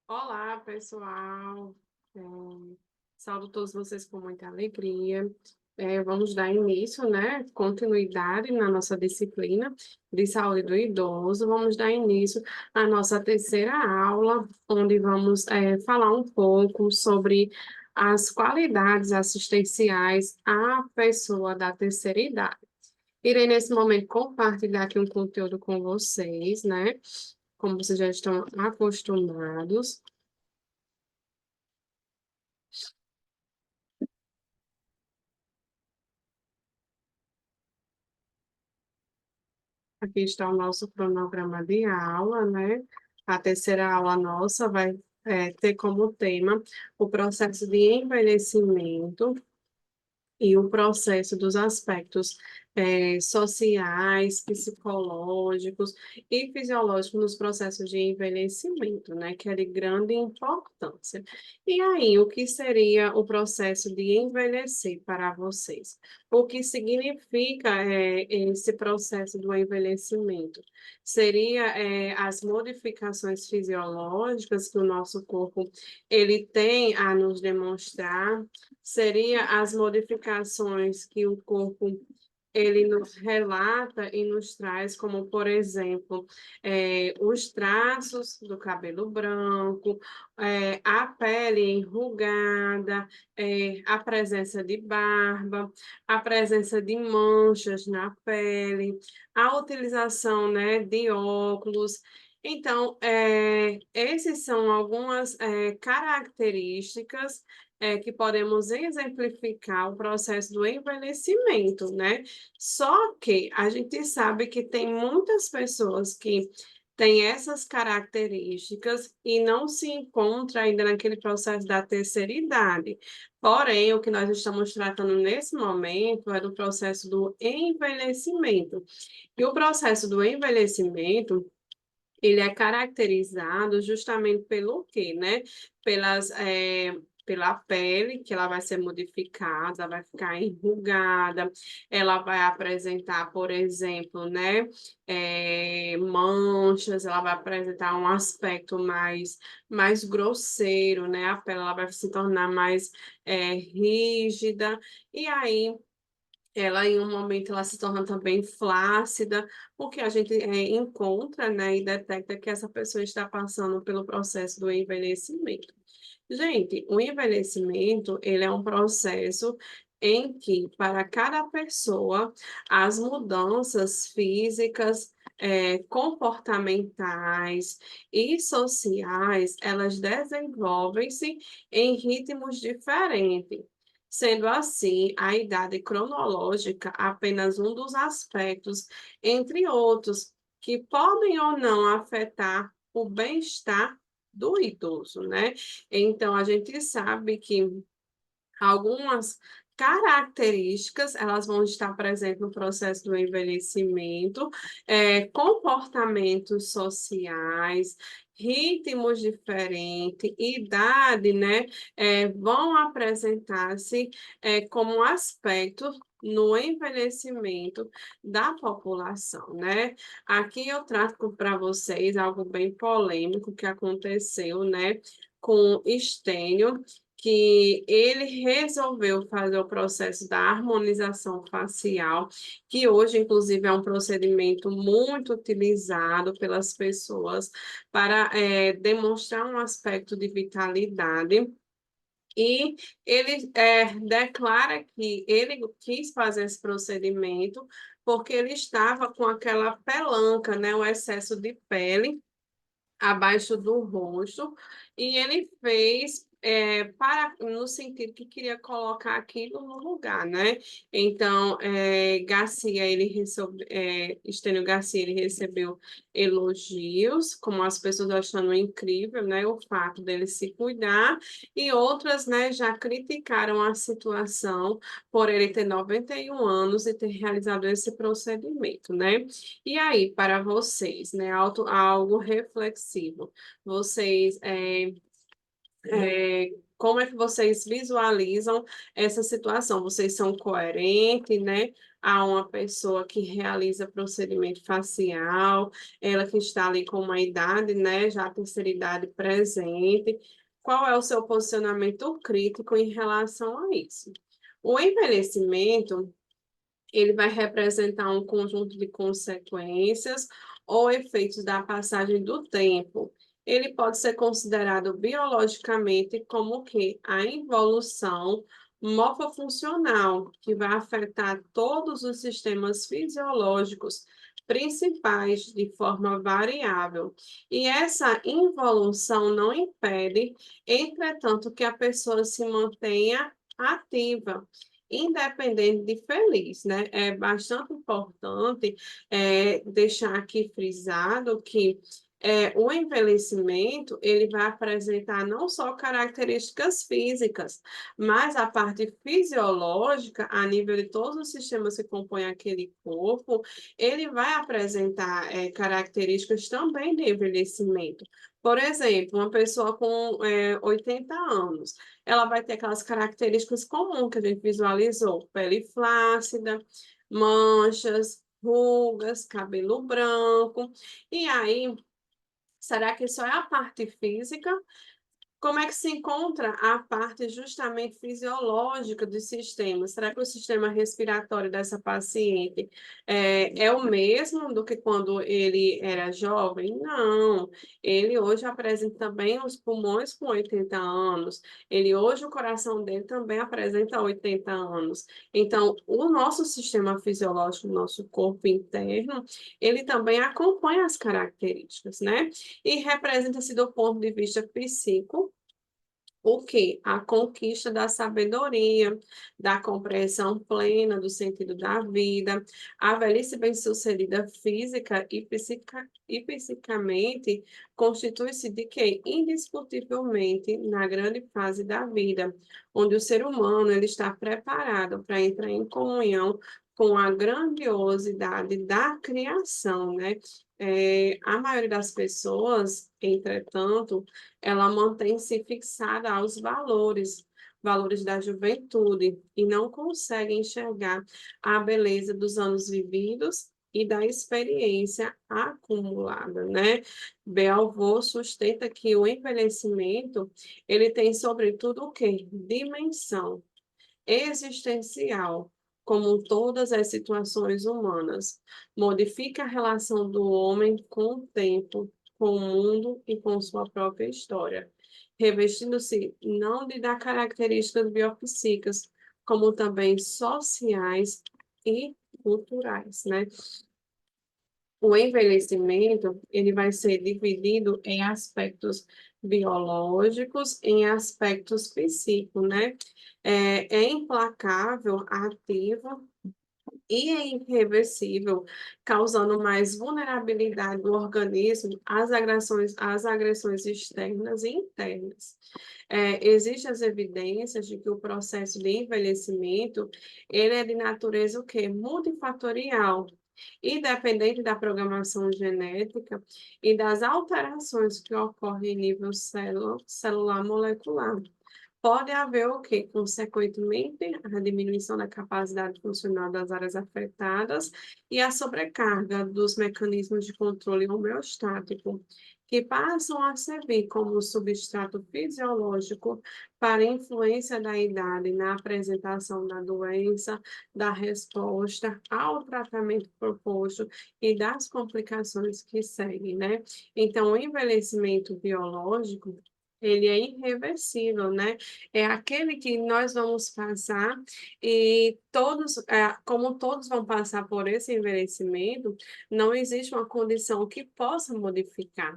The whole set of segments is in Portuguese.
Olá, pessoal. É, Saúdo todos vocês com muita alegria. Vamos dar início, né? Continuidade na nossa disciplina de saúde do idoso. Vamos dar início à nossa terceira aula, onde vamos falar um pouco sobre as qualidades assistenciais à pessoa da terceira idade. Irei, nesse momento, compartilhar aqui um conteúdo com vocês, né? Como vocês já estão acostumados. Aqui está o nosso cronograma de aula, né? A terceira aula nossa vai ter como tema o processo de envelhecimento e o processo dos aspectos sociais, psicológicos e fisiológicos nos processos de envelhecimento, né, que é de grande importância. E aí, o que seria o processo de envelhecer para vocês? O que significa esse processo do envelhecimento? Seria as modificações fisiológicas que o nosso corpo ele tem a nos demonstrar, seria as modificações que o corpo ele nos relata e nos traz, como, por exemplo, os traços do cabelo branco, a pele enrugada, a presença de barba, a presença de manchas na pele, a utilização, né, de óculos. Então, esses são algumas características que podemos exemplificar o processo do envelhecimento, né? Só que a gente sabe que tem muitas pessoas que têm essas características e não se encontra ainda naquele processo da terceira idade. Porém, o que nós estamos tratando nesse momento é do processo do envelhecimento. E o processo do envelhecimento ele é caracterizado justamente pelo quê, né? Pela pele, que ela vai ser modificada, ela vai ficar enrugada, ela vai apresentar, por exemplo, né, manchas, ela vai apresentar um aspecto mais grosseiro, né? A pele ela vai se tornar mais rígida, e aí ela em um momento ela se torna também flácida, porque a gente encontra, né, e detecta que essa pessoa está passando pelo processo do envelhecimento. Gente, o envelhecimento, ele é um processo em que, para cada pessoa, as mudanças físicas, comportamentais e sociais, elas desenvolvem-se em ritmos diferentes. Sendo assim, a idade cronológica apenas um dos aspectos, entre outros, que podem ou não afetar o bem-estar do idoso, né? Então, a gente sabe que algumas características, elas vão estar presentes no processo do envelhecimento, comportamentos sociais, ritmos diferentes, idade, né, vão apresentar-se como aspectos no envelhecimento da população, né? Aqui eu trago para vocês algo bem polêmico que aconteceu, né, com Estênio, que ele resolveu fazer o processo da harmonização facial, que hoje, inclusive, é um procedimento muito utilizado pelas pessoas para demonstrar um aspecto de vitalidade. E ele declara que ele quis fazer esse procedimento porque ele estava com aquela pelanca, né, o excesso de pele abaixo do rosto, e ele fez no sentido que queria colocar aquilo no lugar, né? Então, Estênio Garcia, ele recebeu elogios, como as pessoas achando incrível, né? O fato dele se cuidar, e outras, né, já criticaram a situação por ele ter 91 anos e ter realizado esse procedimento, né? E aí, para vocês, né, algo reflexivo, vocês Como é que vocês visualizam essa situação? Vocês são coerentes, né? A uma pessoa que realiza procedimento facial, ela que está ali com uma idade, né? Já a terceira idade presente. Qual é o seu posicionamento crítico em relação a isso? O envelhecimento, ele vai representar um conjunto de consequências ou efeitos da passagem do tempo. Ele pode ser considerado biologicamente como que a involução morfofuncional, que vai afetar todos os sistemas fisiológicos principais de forma variável. E essa involução não impede, entretanto, que a pessoa se mantenha ativa independente de feliz, né? É bastante importante deixar aqui frisado que o envelhecimento ele vai apresentar não só características físicas, mas a parte fisiológica, a nível de todos os sistemas que compõem aquele corpo, ele vai apresentar características também de envelhecimento. Por exemplo, uma pessoa com 80 anos, ela vai ter aquelas características comuns que a gente visualizou: pele flácida, manchas, rugas, cabelo branco. E aí, será que só é a parte física? Como é que se encontra a parte justamente fisiológica do sistema? Será que o sistema respiratório dessa paciente é o mesmo do que quando ele era jovem? Não. Ele hoje apresenta também os pulmões com 80 anos. Ele hoje, o coração dele também apresenta 80 anos. Então, o nosso sistema fisiológico, o nosso corpo interno, ele também acompanha as características, né? E representa-se do ponto de vista psíquico o quê? A conquista da sabedoria, da compreensão plena do sentido da vida, a velhice bem-sucedida física e psicamente constitui-se de quê? Indiscutivelmente na grande fase da vida, onde o ser humano ele está preparado para entrar em comunhão com a grandiosidade da criação, né? A maioria das pessoas, entretanto, ela mantém-se fixada aos valores da juventude, e não consegue enxergar a beleza dos anos vividos e da experiência acumulada, né? Belvaux sustenta que o envelhecimento, ele tem sobretudo o quê? Dimensão existencial, como todas as situações humanas. Modifica a relação do homem com o tempo, com o mundo e com sua própria história, revestindo-se não de dar características biopsíquicas, como também sociais e culturais, né? O envelhecimento, ele vai ser dividido em aspectos biológicos, em aspectos psíquicos, né? É implacável, ativo e é irreversível, causando mais vulnerabilidade do organismo às agressões externas e internas. Existem as evidências de que o processo de envelhecimento, ele é de natureza o quê? Multifatorial, independente da programação genética e das alterações que ocorrem em nível celular molecular. Pode haver o quê? Consequentemente, a diminuição da capacidade funcional das áreas afetadas e a sobrecarga dos mecanismos de controle homeostático, que passam a servir como substrato fisiológico para a influência da idade na apresentação da doença, da resposta ao tratamento proposto e das complicações que seguem, né? Então, o envelhecimento biológico, ele é irreversível, né? É aquele que nós vamos passar e todos, como todos vão passar por esse envelhecimento, não existe uma condição que possa modificar.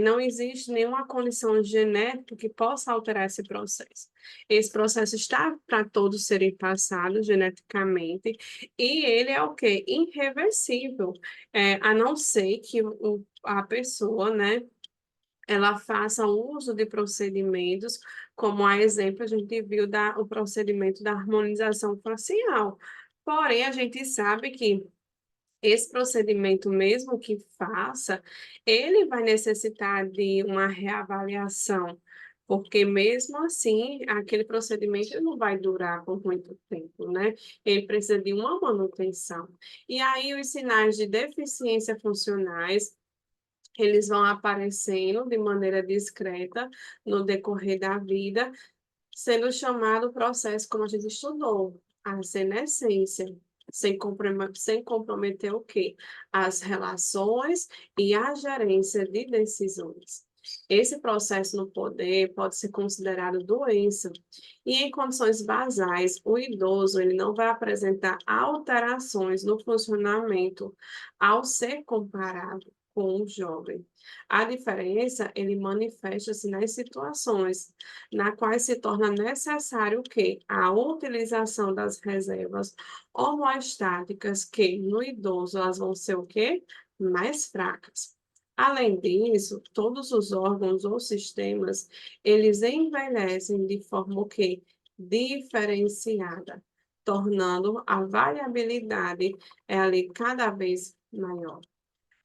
Não existe nenhuma condição genética que possa alterar esse processo. Esse processo está para todos serem passados geneticamente e ele é o quê? Irreversível, a não ser que a pessoa, né, ela faça uso de procedimentos, como a exemplo a gente viu o procedimento da harmonização facial. Porém, a gente sabe que esse procedimento, mesmo que faça, ele vai necessitar de uma reavaliação porque mesmo assim, aquele procedimento não vai durar por muito tempo, né? Ele precisa de uma manutenção. E aí, os sinais de deficiência funcionais, eles vão aparecendo de maneira discreta no decorrer da vida, sendo chamado processo, como a gente estudou, a senescência, sem comprometer o quê? As relações e a gerência de decisões. Esse processo no poder pode ser considerado doença, e em condições basais, o idoso ele não vai apresentar alterações no funcionamento ao ser comparado com o jovem. A diferença, ele manifesta-se nas situações na qual se torna necessário o quê? A utilização das reservas homoestáticas, que no idoso elas vão ser o quê? Mais fracas. Além disso, todos os órgãos ou sistemas, eles envelhecem de forma o quê? Diferenciada, tornando a variabilidade ali cada vez maior.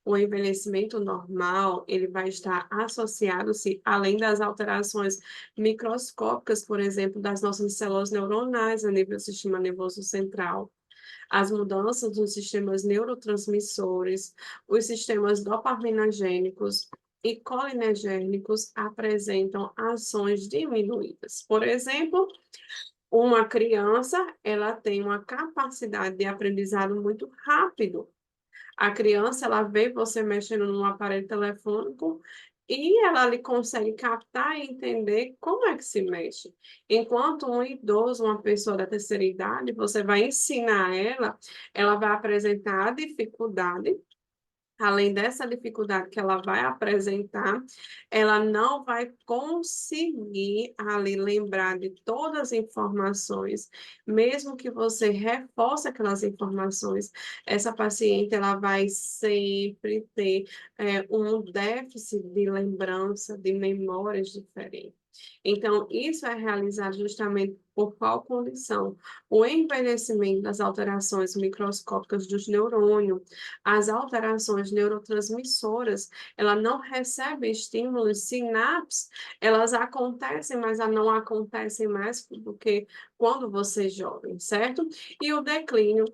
O envelhecimento normal, ele vai estar associado, se além das alterações microscópicas, por exemplo, das nossas células neuronais a nível do sistema nervoso central, as mudanças dos sistemas neurotransmissores, os sistemas dopaminogênicos e colinegérgicos apresentam ações diminuídas. Por exemplo, uma criança, ela tem uma capacidade de aprendizado muito rápido. A criança, ela vê você mexendo num aparelho telefônico e ela ali consegue captar e entender como é que se mexe. Enquanto um idoso, uma pessoa da terceira idade, você vai ensinar ela vai apresentar dificuldade. Além dessa dificuldade que ela vai apresentar, ela não vai conseguir ali lembrar de todas as informações, mesmo que você reforce aquelas informações, essa paciente ela vai sempre ter um déficit de lembrança, de memórias diferentes. Então, isso é realizado justamente por qual condição? O envelhecimento das alterações microscópicas dos neurônios, as alterações neurotransmissoras, ela não recebe estímulos, sinapses, elas acontecem, mas elas não acontecem mais do que quando você é jovem, certo? E o declínio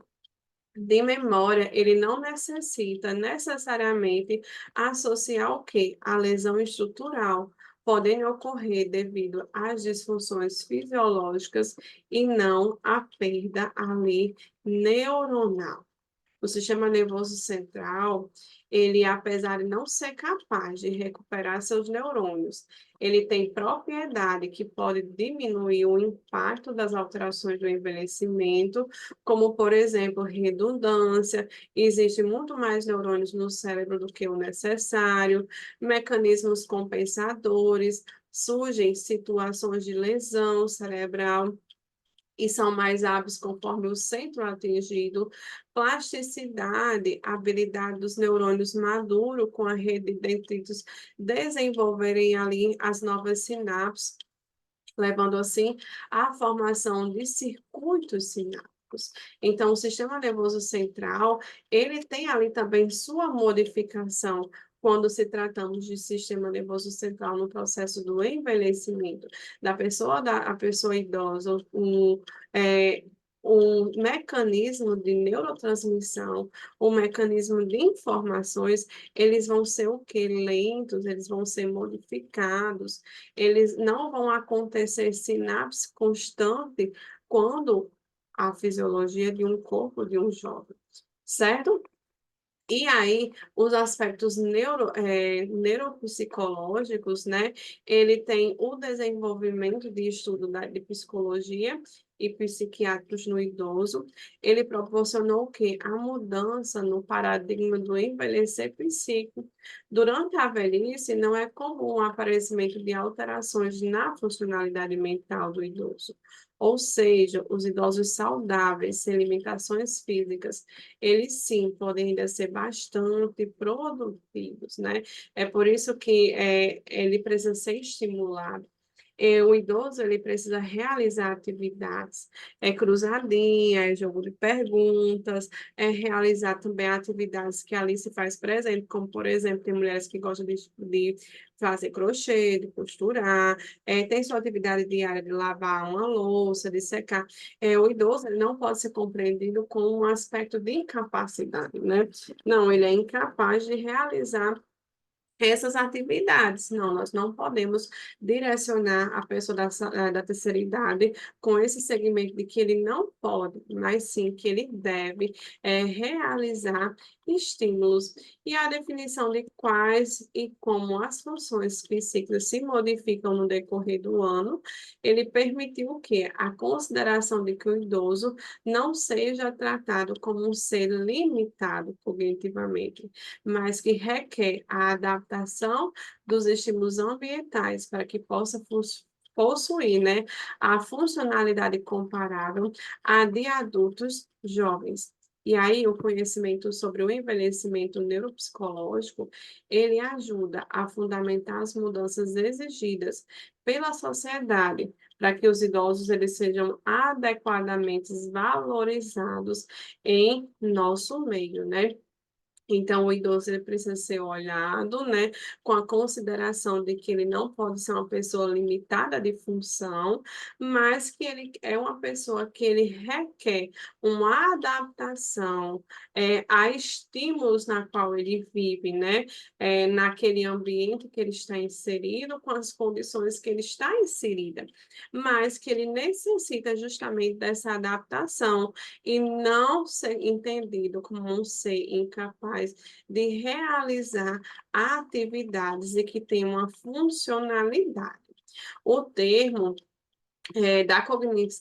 de memória, ele não necessita necessariamente associar o quê? A lesão estrutural. Podem ocorrer devido às disfunções fisiológicas e não à perda ali neuronal. O sistema nervoso central, ele, apesar de não ser capaz de recuperar seus neurônios, ele tem propriedade que pode diminuir o impacto das alterações do envelhecimento, como, por exemplo, redundância, existe muito mais neurônios no cérebro do que o necessário, mecanismos compensadores, surgem situações de lesão cerebral, e são mais hábeis conforme o centro atingido, plasticidade, habilidade dos neurônios maduros com a rede de dendritos desenvolverem ali as novas sinapses, levando assim à formação de circuitos sinápticos. Então, o sistema nervoso central, ele tem ali também sua modificação quando se tratamos de sistema nervoso central no processo do envelhecimento a pessoa idosa, é, um mecanismo de neurotransmissão, um mecanismo de informações, eles vão ser o quê? Lentos, eles vão ser modificados, eles não vão acontecer sinapse constante quando a fisiologia de um corpo de um jovem, certo? E aí, os aspectos neuropsicológicos, né? Ele tem o desenvolvimento de estudo de psicologia e psiquiátricos no idoso. Ele proporcionou o quê? A mudança no paradigma do envelhecer psíquico. Durante a velhice, não é comum o aparecimento de alterações na funcionalidade mental do idoso. Ou seja, os idosos saudáveis, sem limitações físicas, eles sim podem ainda ser bastante produtivos, né? É por isso que ele precisa ser estimulado. O idoso ele precisa realizar atividades, cruzadinha, jogo de perguntas, realizar também atividades que ali se faz presente, como, por exemplo, tem mulheres que gostam de fazer crochê, de costurar, tem sua atividade diária de lavar uma louça, de secar. O idoso ele não pode ser compreendido como um aspecto de incapacidade, né? Não, ele é incapaz de realizar essas atividades. Não, nós não podemos direcionar a pessoa da terceira idade com esse segmento de que ele não pode, mas sim que ele deve realizar estímulos. E a definição de quais e como as funções psíquicas se modificam no decorrer do ano, ele permitiu o quê? A consideração de que o idoso não seja tratado como um ser limitado cognitivamente, mas que requer a adaptação dos estímulos ambientais para que possa possuir, né, a funcionalidade comparável à de adultos jovens. E aí, o conhecimento sobre o envelhecimento neuropsicológico, ele ajuda a fundamentar as mudanças exigidas pela sociedade, para que os idosos eles sejam adequadamente valorizados em nosso meio, né? Então, o idoso ele precisa ser olhado, né, com a consideração de que ele não pode ser uma pessoa limitada de função, mas que ele é uma pessoa que ele requer uma adaptação a estímulos na qual ele vive, né, naquele ambiente que ele está inserido, com as condições que ele está inserida, mas que ele necessita justamente dessa adaptação e não ser entendido como um ser incapaz de realizar atividades e que tem uma funcionalidade. O termo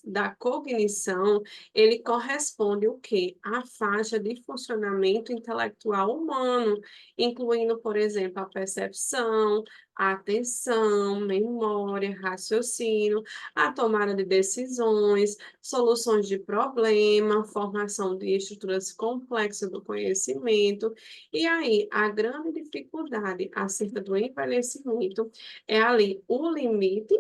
da cognição, ele corresponde o quê? À faixa de funcionamento intelectual humano, incluindo, por exemplo, a percepção, a atenção, memória, raciocínio, a tomada de decisões, soluções de problema, formação de estruturas complexas do conhecimento. E aí, a grande dificuldade acerca do envelhecimento é ali o limite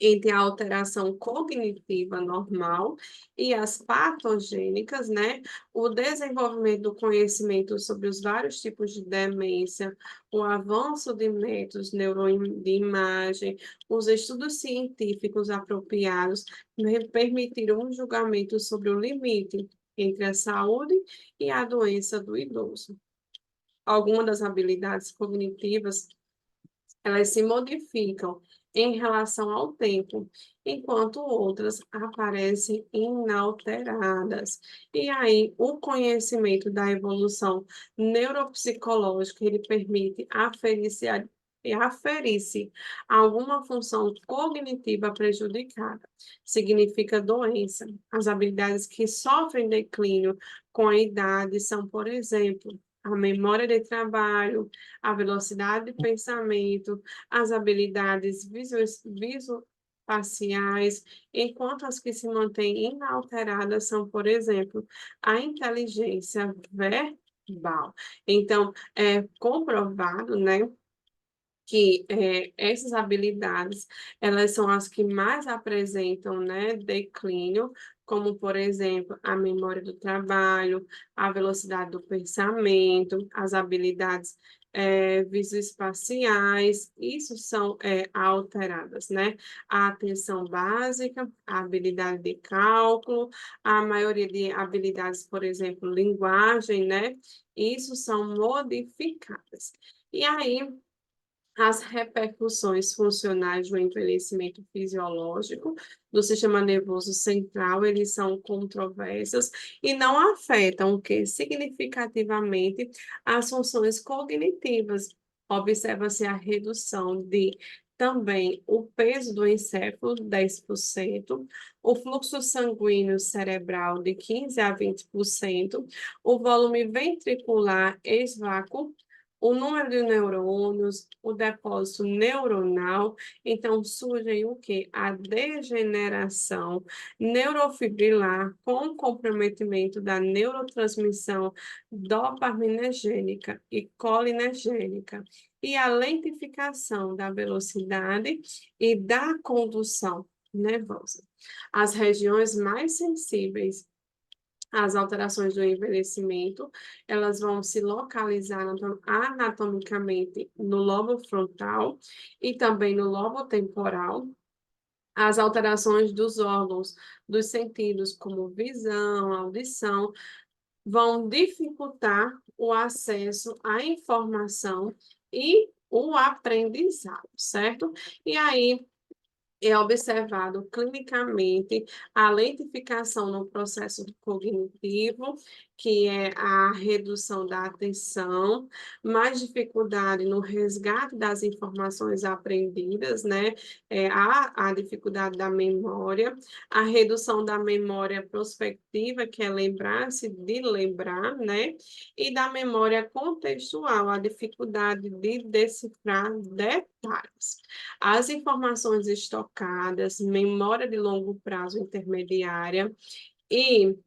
entre a alteração cognitiva normal e as patogênicas, né? O desenvolvimento do conhecimento sobre os vários tipos de demência, o avanço de métodos de imagem, os estudos científicos apropriados permitiram um julgamento sobre o limite entre a saúde e a doença do idoso. Algumas das habilidades cognitivas elas se modificam em relação ao tempo, enquanto outras aparecem inalteradas. E aí, o conhecimento da evolução neuropsicológica, ele permite aferir-se alguma função cognitiva prejudicada. Significa doença. As habilidades que sofrem declínio com a idade são, por exemplo, a memória de trabalho, a velocidade de pensamento, as habilidades visoespaciais, enquanto as que se mantêm inalteradas são, por exemplo, a inteligência verbal. Então, é comprovado, né, que essas habilidades, elas são as que mais apresentam, né, declínio, como, por exemplo, a memória do trabalho, a velocidade do pensamento, as habilidades visoespaciais, isso são alteradas, né? A atenção básica, a habilidade de cálculo, a maioria de habilidades, por exemplo, linguagem, né? Isso são modificadas. E aí, as repercussões funcionais do envelhecimento fisiológico do sistema nervoso central, eles são controversas e não afetam o que significativamente as funções cognitivas. Observa-se a redução de também o peso do encéfalo, 10%, o fluxo sanguíneo cerebral de 15 a 20%, o volume ventricular esvácuo, o número de neurônios, o depósito neuronal, então surge o quê? A degeneração neurofibrilar com comprometimento da neurotransmissão dopaminérgica e colinérgica e a lentificação da velocidade e da condução nervosa. As regiões mais sensíveis as alterações do envelhecimento, elas vão se localizar anatomicamente no lobo frontal e também no lobo temporal. As alterações dos órgãos dos sentidos, como visão, audição, vão dificultar o acesso à informação e o aprendizado, certo? E aí, é observado clinicamente a lentificação no processo cognitivo, que é a redução da atenção, mais dificuldade no resgate das informações aprendidas, né? A dificuldade da memória, a redução da memória prospectiva, que é lembrar-se de lembrar, né? E da memória contextual, a dificuldade de decifrar detalhes. As informações estocadas, memória de longo prazo intermediária e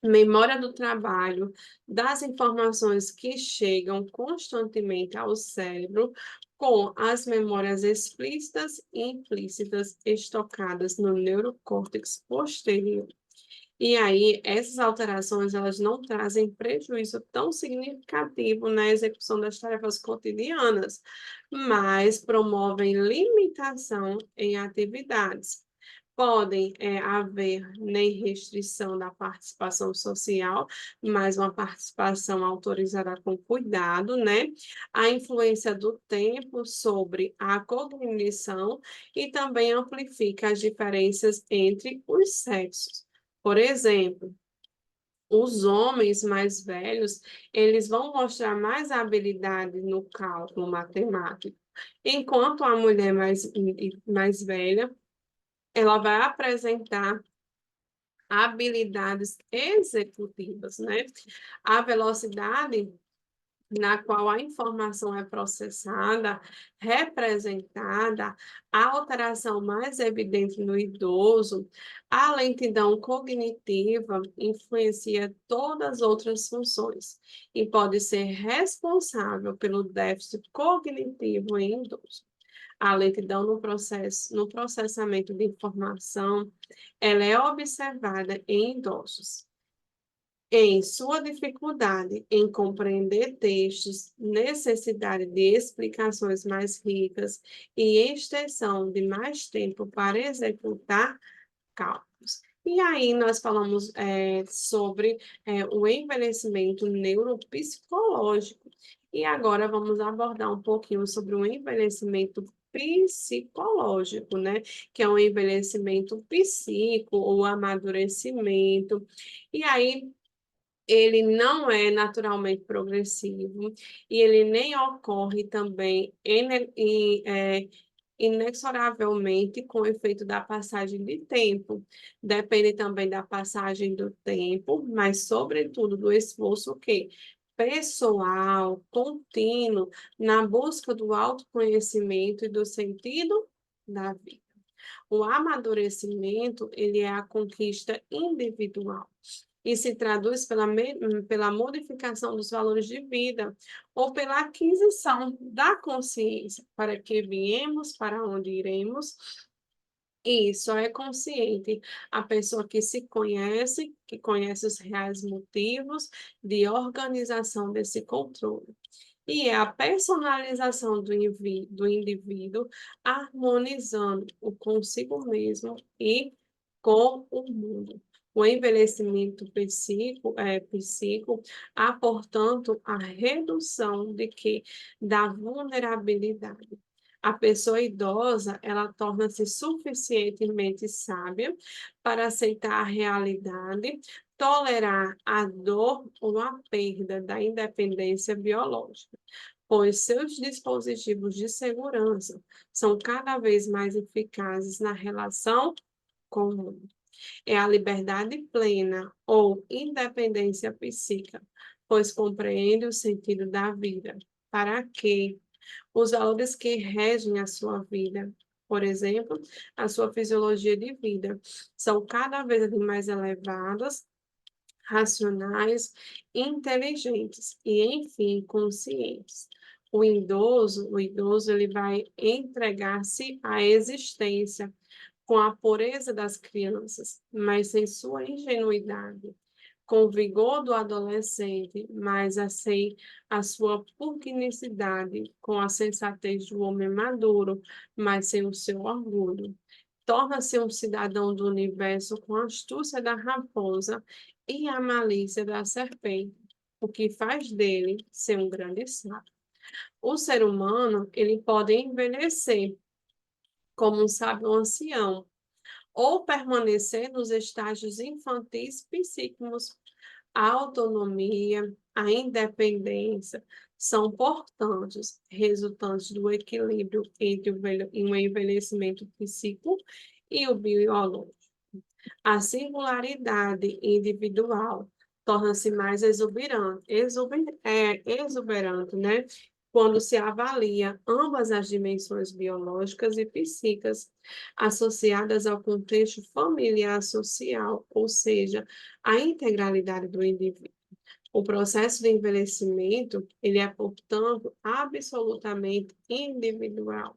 memória do trabalho, das informações que chegam constantemente ao cérebro, com as memórias explícitas e implícitas estocadas no neurocórtex posterior. E aí, essas alterações, elas não trazem prejuízo tão significativo na execução das tarefas cotidianas, mas promovem limitação em atividades. Podem haver nem restrição da participação social, mas uma participação autorizada com cuidado, né? A influência do tempo sobre a cognição e também amplifica as diferenças entre os sexos. Por exemplo, os homens mais velhos, eles vão mostrar mais habilidade no cálculo matemático, enquanto a mulher mais velha, ela vai apresentar habilidades executivas, né? A velocidade na qual a informação é processada, representada, a alteração mais evidente no idoso, a lentidão cognitiva influencia todas as outras funções e pode ser responsável pelo déficit cognitivo em idoso. A lentidão no processamento de informação, ela é observada em idosos em sua dificuldade em compreender textos, necessidade de explicações mais ricas e extensão de mais tempo para executar cálculos. E aí nós falamos sobre o envelhecimento neuropsicológico. E agora vamos abordar um pouquinho sobre o envelhecimento psicológico, né? Que é o envelhecimento psíquico ou amadurecimento. E aí ele não é naturalmente progressivo e ele nem ocorre também inexoravelmente com o efeito da passagem de tempo. Depende também da passagem do tempo, mas sobretudo do esforço que pessoal, contínuo, na busca do autoconhecimento e do sentido da vida. O amadurecimento, ele é a conquista individual e se traduz pela modificação dos valores de vida ou pela aquisição da consciência para que viemos, para onde iremos. E só é consciente a pessoa que conhece os reais motivos de organização desse controle. E é a personalização do indivíduo harmonizando o consigo mesmo e com o mundo. O envelhecimento psíquico há, portanto, a redução da vulnerabilidade. A pessoa idosa, ela torna-se suficientemente sábia para aceitar a realidade, tolerar a dor ou a perda da independência biológica, pois seus dispositivos de segurança são cada vez mais eficazes na relação com o mundo. É a liberdade plena ou independência psíquica, pois compreende o sentido da vida, para que os valores que regem a sua vida, por exemplo, a sua fisiologia de vida, são cada vez mais elevadas, racionais, inteligentes e, enfim, conscientes. O idoso ele vai entregar-se à existência com a pureza das crianças, mas sem sua ingenuidade, com o vigor do adolescente, mas assim a sua pugnacidade, com a sensatez do homem maduro, mas sem o seu orgulho. Torna-se um cidadão do universo com a astúcia da raposa e a malícia da serpente, o que faz dele ser um grande sábio. O ser humano, ele pode envelhecer como um sábio ancião, ou permanecer nos estágios infantis psíquicos. A autonomia, a independência são, portanto, resultantes do equilíbrio entre o envelhecimento psíquico e o biológico. A singularidade individual torna-se mais exuberante, né? Quando se avalia ambas as dimensões biológicas e psíquicas associadas ao contexto familiar social, ou seja, a integralidade do indivíduo. O processo de envelhecimento, ele é, portanto, absolutamente individual,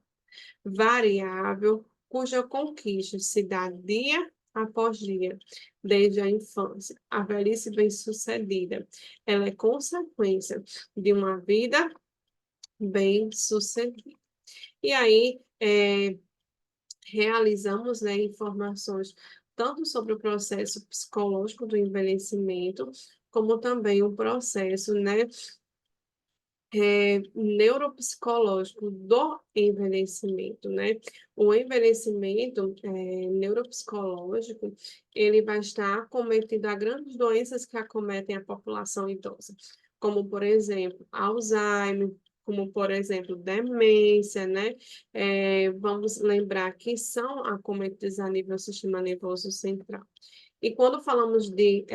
variável, cuja conquista se dá dia após dia, desde a infância. A velhice bem-sucedida, ela é consequência de uma vida bem-sucedida. E aí, realizamos, né, informações tanto sobre o processo psicológico do envelhecimento, como também o processo, né, neuropsicológico do envelhecimento, né? O envelhecimento neuropsicológico, ele vai estar acometido a grandes doenças que acometem a população idosa, como, por exemplo, Alzheimer, como, por exemplo, demência, né? Vamos lembrar que são acometidos a nível do sistema nervoso central. E quando falamos de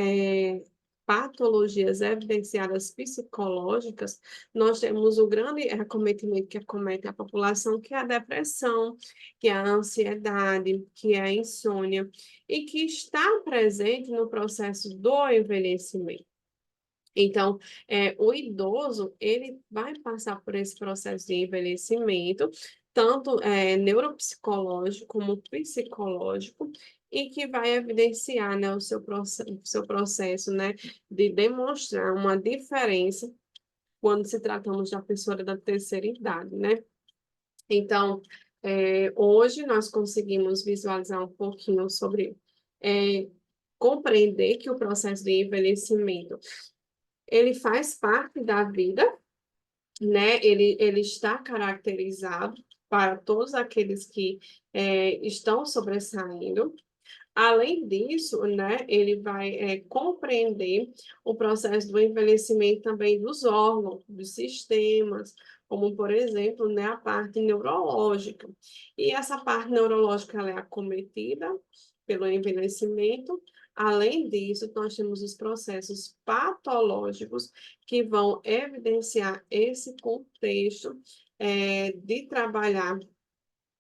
patologias evidenciadas psicológicas, nós temos o grande acometimento que acomete a população, que é a depressão, que é a ansiedade, que é a insônia, e que está presente no processo do envelhecimento. Então, o idoso, ele vai passar por esse processo de envelhecimento, tanto neuropsicológico como psicológico, e que vai evidenciar, né, o seu processo, né, de demonstrar uma diferença quando se tratamos da pessoa da terceira idade, né? Então, hoje nós conseguimos visualizar um pouquinho sobre compreender que o processo de envelhecimento ele faz parte da vida, né? Ele está caracterizado para todos aqueles que estão sobressaindo. Além disso, né, ele vai compreender o processo do envelhecimento também dos órgãos, dos sistemas, como, por exemplo, né, a parte neurológica. E essa parte neurológica ela é acometida pelo envelhecimento. Além disso, nós temos os processos patológicos que vão evidenciar esse contexto de trabalhar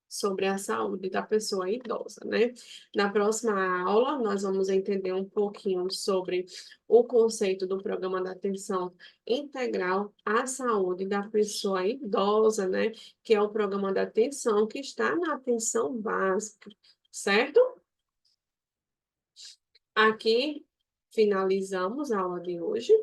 sobre a saúde da pessoa idosa, né? Na próxima aula, nós vamos entender um pouquinho sobre o conceito do programa da atenção integral à saúde da pessoa idosa, né? Que é o programa da atenção que está na atenção básica, certo? Aqui finalizamos a aula de hoje.